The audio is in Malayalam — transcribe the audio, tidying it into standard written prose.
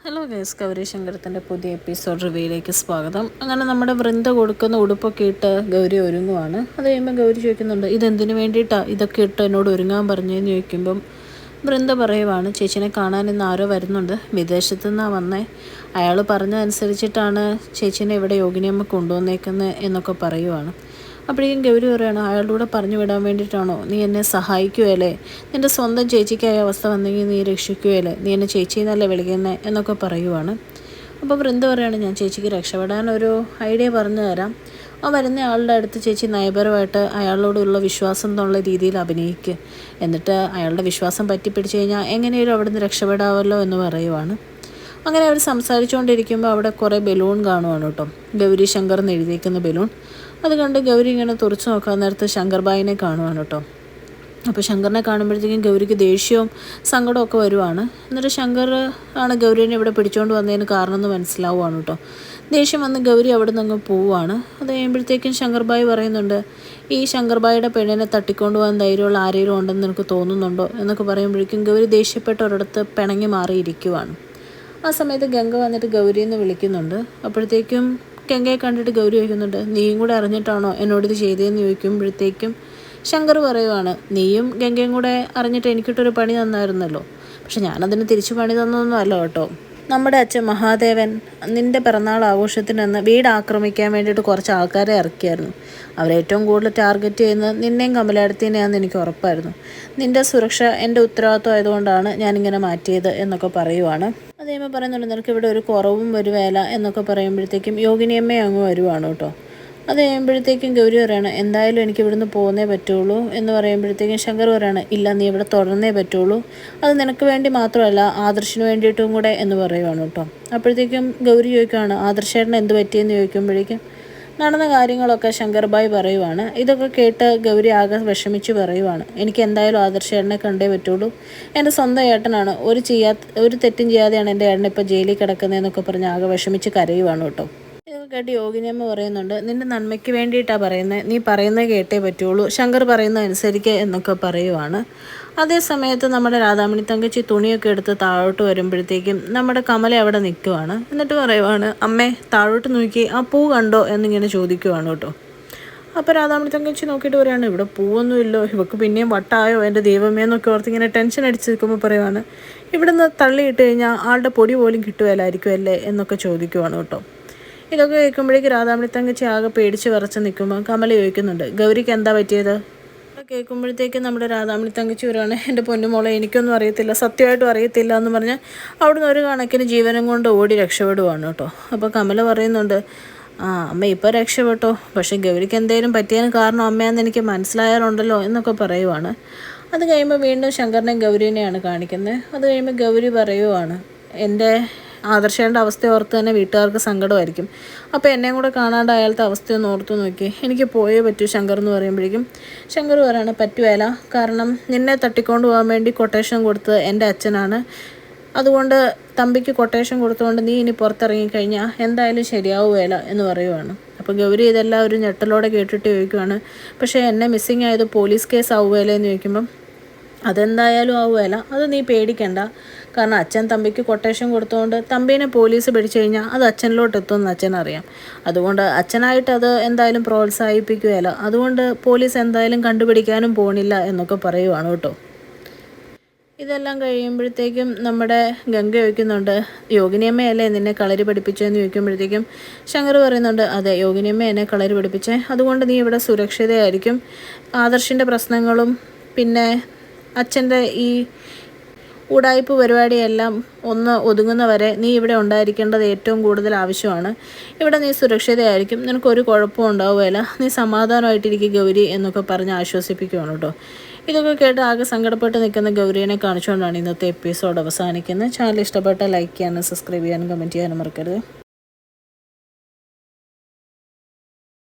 ഹലോ ഗൈസ്, ഗൗരി ശങ്കരത്തിൻ്റെ പുതിയ എപ്പിസോഡ് റിവ്യൂയിലേക്ക് സ്വാഗതം. അങ്ങനെ നമ്മുടെ വൃന്ദ കൊടുക്കുന്ന ഉടുപ്പൊക്കെ ഇട്ട് ഗൗരി ഒരുങ്ങുവാണ്. അത് കഴിയുമ്പോൾ ഗൗരി ചോദിക്കുന്നുണ്ട്, ഇതെന്തിനു വേണ്ടിയിട്ടാണ് ഇതൊക്കെ ഇട്ട് എന്നോട് ഒരുങ്ങാൻ പറഞ്ഞതെന്ന് ചോദിക്കുമ്പം വൃന്ദ പറയുവാണ്, ചേച്ചിനെ കാണാൻ ഇന്ന് ആരോ വരുന്നുണ്ട്, വിദേശത്തു നിന്നാണ് വന്നേ, അയാൾ പറഞ്ഞതനുസരിച്ചിട്ടാണ് ചേച്ചീനെ ഇവിടെ യോഗിനിയമ്മ കൊണ്ടുവന്നേക്കുന്നത് എന്നൊക്കെ പറയുവാണ്. അപ്പോഴേക്കും ഗൗരി പറയുകയാണ്, അയാളുടെ കൂടെ പറഞ്ഞു വിടാൻ വേണ്ടിയിട്ടാണോ നീ എന്നെ സഹായിക്കുകയല്ലേ, നിൻ്റെ സ്വന്തം ചേച്ചിക്കായ അവസ്ഥ വന്നെങ്കിൽ നീ രക്ഷിക്കുകയല്ലേ, നീ എന്നെ ചേച്ചി എന്നല്ലേ വിളിക്കുന്നത് എന്നൊക്കെ പറയുവാണ്. അപ്പോൾ വൃന്ദ പറയുകയാണ്, ഞാൻ ചേച്ചിക്ക് രക്ഷപ്പെടാനൊരു ഐഡിയ പറഞ്ഞു തരാം. ആ വരുന്ന ആളുടെ അടുത്ത് ചേച്ചി നയപരമായിട്ട് അയാളോടുള്ള വിശ്വാസം എന്നുള്ള രീതിയിൽ അഭിനയിക്കുക, എന്നിട്ട് അയാളുടെ വിശ്വാസം പറ്റിപ്പിടിച്ച് കഴിഞ്ഞാൽ എങ്ങനെയും അവിടെ നിന്ന് രക്ഷപ്പെടാമല്ലോ എന്ന് പറയുവാണ്. അങ്ങനെ അവർ സംസാരിച്ചുകൊണ്ടിരിക്കുമ്പോൾ അവിടെ കുറേ ബലൂൺ കാണുവാണ് കേട്ടോ, ഗൗരി ശങ്കർ എന്ന് എഴുതിയിരിക്കുന്ന ബലൂൺ. അത് കണ്ട് ഗൗരി ഇങ്ങനെ തുറച്ചു നോക്കാൻ നേരത്ത് ശങ്കർബായിനെ കാണുവാണ് കേട്ടോ. അപ്പോൾ ശങ്കറിനെ കാണുമ്പോഴത്തേക്കും ഗൗരിക്ക് ദേഷ്യവും സങ്കടമൊക്കെ വരുവാണ്. എന്നിട്ട് ശങ്കർ ആണ് ഗൗരീനെ ഇവിടെ പിടിച്ചുകൊണ്ട് വന്നതിന് കാരണം എന്ന് മനസ്സിലാവുകയാണ് കേട്ടോ. ദേഷ്യം വന്ന് ഗൗരി അവിടെ നിന്ന് അങ്ങ് പോവുകയാണ്. അത് കഴിയുമ്പോഴത്തേക്കും ശങ്കർബായി പറയുന്നുണ്ട്, ഈ ശങ്കർബായിയുടെ പെണ്ണിനെ തട്ടിക്കൊണ്ട് പോകാൻ ധൈര്യമുള്ള ആരെങ്കിലും ഉണ്ടെന്ന് നിനക്ക് തോന്നുന്നുണ്ടോ എന്നൊക്കെ പറയുമ്പോഴേക്കും ഗൗരി ദേഷ്യപ്പെട്ട ഒരിടത്ത് പിണങ്ങി മാറിയിരിക്കുവാണ്. ആ സമയത്ത് ഗംഗ വന്നിട്ട് ഗൗരി എന്ന് വിളിക്കുന്നുണ്ട്. അപ്പോഴത്തേക്കും ഗംഗയെ കണ്ടിട്ട് ഗൗരി ചോദിക്കുന്നുണ്ട്, നീയും കൂടെ അറിഞ്ഞിട്ടാണോ എന്നോടിത് ചെയ്തതെന്ന് ചോദിക്കുമ്പോഴത്തേക്കും ശങ്കർ പറയുവാണ്, നീയും ഗംഗയും കൂടെ അറിഞ്ഞിട്ട് എനിക്കിട്ടൊരു പണി തന്നായിരുന്നല്ലോ, പക്ഷെ ഞാനതിന് തിരിച്ചു പണി തന്നൊന്നും അല്ല കേട്ടോ. നമ്മുടെ അച്ഛൻ മഹാദേവൻ നിൻ്റെ പിറന്നാൾ ആഘോഷത്തിനെന്ന് വീട് ആക്രമിക്കാൻ വേണ്ടിയിട്ട് കുറച്ച് ആൾക്കാരെ ഇറക്കിയായിരുന്നു. അവരേറ്റവും കൂടുതൽ ടാർഗറ്റ് ചെയ്യുന്നത് നിന്നെയും കമലാടത്തിനെയാണെന്ന് എനിക്ക് ഉറപ്പായിരുന്നു. നിൻ്റെ സുരക്ഷ എൻ്റെ ഉത്തരവാദിത്വം ആയതുകൊണ്ടാണ് ഞാനിങ്ങനെ മാറ്റിയത് എന്നൊക്കെ പറയുവാണ്. അതേപോലെ പറയുന്നുണ്ട്, നിനക്ക് ഇവിടെ ഒരു കുറവും വരുവേല എന്നൊക്കെ പറയുമ്പോഴത്തേക്കും യോഗിനിയമ്മയെ അങ്ങ് വരുവാണ് കേട്ടോ. അത് കഴിയുമ്പോഴത്തേക്കും ഗൗരി പറയാണ്, എന്തായാലും എനിക്ക് ഇവിടുന്ന് പോകുന്നേ പറ്റുള്ളൂ എന്ന് പറയുമ്പോഴത്തേക്കും ശങ്കർ പറയാണ്, ഇല്ല നീ ഇവിടെ തുടർന്നേ പറ്റുള്ളൂ, അത് നിനക്ക് വേണ്ടി മാത്രമല്ല ആദർശിന് വേണ്ടിയിട്ടും കൂടെ എന്ന് പറയുവാണ് കേട്ടോ. അപ്പോഴത്തേക്കും ഗൗരി ചോദിക്കുകയാണ്, ആദർശേട്ടന് എന്ത് പറ്റിയെന്ന് ചോദിക്കുമ്പോഴേക്കും നടന്ന കാര്യങ്ങളൊക്കെ ശങ്കർബായി പറയുവാണ്. ഇതൊക്കെ കേട്ട് ഗൗരി ആകെ വിഷമിച്ച് പറയുവാണ്, എനിക്ക് എന്തായാലും ആദർശേട്ടനെ കണ്ടേ പറ്റുള്ളൂ, എൻ്റെ സ്വന്തം ഏട്ടനാണ്, ഒരു തെറ്റും ചെയ്യാതെയാണ് എൻ്റെ ഏട്ടൻ ഇപ്പോൾ ജയിലിൽ കിടക്കുന്നതെന്നൊക്കെ പറഞ്ഞ് ആകെ വിഷമിച്ച് കരയുവാണ് കേട്ടോ. ഇതൊക്കെ കേട്ട് യോഗിനിയമ്മ പറയുന്നുണ്ട്, നിൻ്റെ നന്മയ്ക്ക് വേണ്ടിയിട്ടാണ് പറയുന്നത്, നീ പറയുന്നത് കേട്ടേ പറ്റുള്ളൂ, ശങ്കർ പറയുന്നത് അനുസരിക്കുക എന്നൊക്കെ പറയുവാണ്. അതേ സമയത്ത് നമ്മുടെ രാധാമണി തങ്കച്ചി തുണിയൊക്കെ എടുത്ത് താഴോട്ട് വരുമ്പോഴത്തേക്കും നമ്മുടെ കമല അവിടെ നിൽക്കുവാണ്. എന്നിട്ട് പറയുവാണ്, അമ്മേ താഴോട്ട് നോക്കി ആ പൂ കണ്ടോ എന്നിങ്ങനെ ചോദിക്കുവാണ് കേട്ടോ. അപ്പോൾ രാധാമണി തങ്കച്ചി നോക്കിയിട്ട് പറയുകയാണ്, ഇവിടെ പൂവൊന്നുമില്ലോ, ഇവക്ക് പിന്നെയും വട്ടായോ എൻ്റെ ദൈവമേ എന്നൊക്കെ ഓർത്ത് ഇങ്ങനെ ടെൻഷൻ അടിച്ച് നിൽക്കുമ്പോൾ പറയുവാണ്, ഇവിടുന്ന് തള്ളിയിട്ട് കഴിഞ്ഞാൽ ആളുടെ പൊടി പോലും കിട്ടുകയില്ലായിരിക്കും അല്ലേ എന്നൊക്കെ ചോദിക്കുവാണ് കേട്ടോ. ഇതൊക്കെ കേൾക്കുമ്പോഴേക്ക് രാധാമണി തങ്കച്ചി ആകെ പേടിച്ച് വിറച്ച് നിൽക്കുമ്പോൾ കമല ചോദിക്കുന്നുണ്ട്, ഗൗരിക്ക് എന്താ പറ്റിയത്? കേൾക്കുമ്പോഴത്തേക്കും നമ്മുടെ രാധാമണി തങ്കച്ചി വരുവാണ്, എൻ്റെ പൊന്നുമോളെ എനിക്കൊന്നും അറിയത്തില്ല, സത്യമായിട്ടും അറിയത്തില്ല എന്ന് പറഞ്ഞ് അവിടുന്ന് ഒരു കണക്കിന് ജീവനം കൊണ്ട് ഓടി രക്ഷപ്പെടുവാണ് കേട്ടോ. അപ്പോൾ കമല പറയുന്നുണ്ട്, അമ്മ ഇപ്പോൾ രക്ഷപ്പെട്ടോ, പക്ഷേ ഗൗരിക്ക് എന്തെങ്കിലും പറ്റിയതിന് കാരണം അമ്മയാണെന്ന് എനിക്ക് മനസ്സിലായാലുണ്ടല്ലോ എന്നൊക്കെ പറയുവാണ്. അത് കഴിയുമ്പോൾ വീണ്ടും ശങ്കറിനെയും ഗൗരീനെയാണ് കാണിക്കുന്നത്. അത് കഴിയുമ്പോൾ ഗൗരി പറയുവാണ്, എൻ്റെ ആദർശേൻ്റെ അവസ്ഥ ഓർത്ത് തന്നെ വീട്ടുകാർക്ക് സങ്കടമായിരിക്കും, അപ്പോൾ എന്നെയും കൂടെ കാണാണ്ട് അയാളുടെ അവസ്ഥയൊന്ന് ഓർത്ത് നോക്കി, എനിക്ക് പോയേ പറ്റൂ ശങ്കർ എന്ന് പറയുമ്പോഴേക്കും ശങ്കർ പറയാണ്, പറ്റുവേല, കാരണം നിന്നെ തട്ടിക്കൊണ്ട് പോകാൻ വേണ്ടി കൊട്ടേഷൻ കൊടുത്തത് എൻ്റെ അച്ഛനാണ്, അതുകൊണ്ട് തമ്പിക്ക് കൊട്ടേഷൻ കൊടുത്തുകൊണ്ട് നീ ഇനി പുറത്തിറങ്ങിക്കഴിഞ്ഞാൽ എന്തായാലും ശരിയാവുകയില്ല എന്ന് പറയുവാണ്. അപ്പോൾ ഗൗരി ഇതെല്ലാം ഒരു ഞെട്ടലോടെ കേട്ടിട്ട് ചോദിക്കുവാണ്, പക്ഷേ എന്നെ മിസ്സിങ് ആയത് പോലീസ് കേസ് ആവുകയില്ല എന്ന് ചോദിക്കുമ്പം അതെന്തായാലും ആവുകയില്ല, അത് നീ പേടിക്കണ്ട, കാരണം അച്ഛൻ തമ്പിക്ക് കൊട്ടേഷൻ കൊടുത്തുകൊണ്ട് തമ്പീനെ പോലീസ് പിടിച്ചു കഴിഞ്ഞാൽ അത് അച്ഛനിലോട്ട് എത്തുമെന്ന് അച്ഛനറിയാം, അതുകൊണ്ട് അച്ഛനായിട്ട് അത് എന്തായാലും പ്രോത്സാഹിപ്പിക്കുകയില്ല, അതുകൊണ്ട് പോലീസ് എന്തായാലും കണ്ടുപിടിക്കാനും പോണില്ല എന്നൊക്കെ പറയുവാണ് കേട്ടോ. ഇതെല്ലാം കഴിയുമ്പോഴത്തേക്കും നമ്മുടെ ഗംഗ ചോദിക്കുന്നുണ്ട്, യോഗിനിയമ്മയല്ലേ നിന്നെ കളരി പഠിപ്പിച്ചതെന്ന് ചോദിക്കുമ്പോഴത്തേക്കും ശങ്കർ പറയുന്നുണ്ട്, അതെ യോഗിനിയമ്മ എന്നെ കളരി പഠിപ്പിച്ചേ, അതുകൊണ്ട് നീ ഇവിടെ സുരക്ഷിതയായിരിക്കും, ആദർശിൻ്റെ പ്രശ്നങ്ങളും പിന്നെ അച്ഛൻ്റെ ഈ ഉടായ്പ പരിപാടിയെല്ലാം ഒന്ന് ഒതുങ്ങുന്നവരെ നീ ഇവിടെ ഉണ്ടായിരിക്കേണ്ടത് ഏറ്റവും കൂടുതൽ ആവശ്യമാണ്, ഇവിടെ നീ സുരക്ഷിതയായിരിക്കും, നിനക്കൊരു കുഴപ്പവും ഉണ്ടാവുകയില്ല, നീ സമാധാനമായിട്ടിരിക്കുക ഗൗരി എന്നൊക്കെ പറഞ്ഞ് ആശ്വസിപ്പിക്കുകയാണ് കേട്ടോ. ഇതൊക്കെ കേട്ട് ആകെ സങ്കടപ്പെട്ട് നിൽക്കുന്ന ഗൗരീനെ കാണിച്ചുകൊണ്ടാണ് ഇന്നത്തെ എപ്പിസോഡ് അവസാനിക്കുന്നത്. ചാനൽ ഇഷ്ടപ്പെട്ട ലൈക്ക് ചെയ്യാനും സബ്സ്ക്രൈബ് ചെയ്യാനും കമൻറ്റ് ചെയ്യാനും മറക്കരുത്.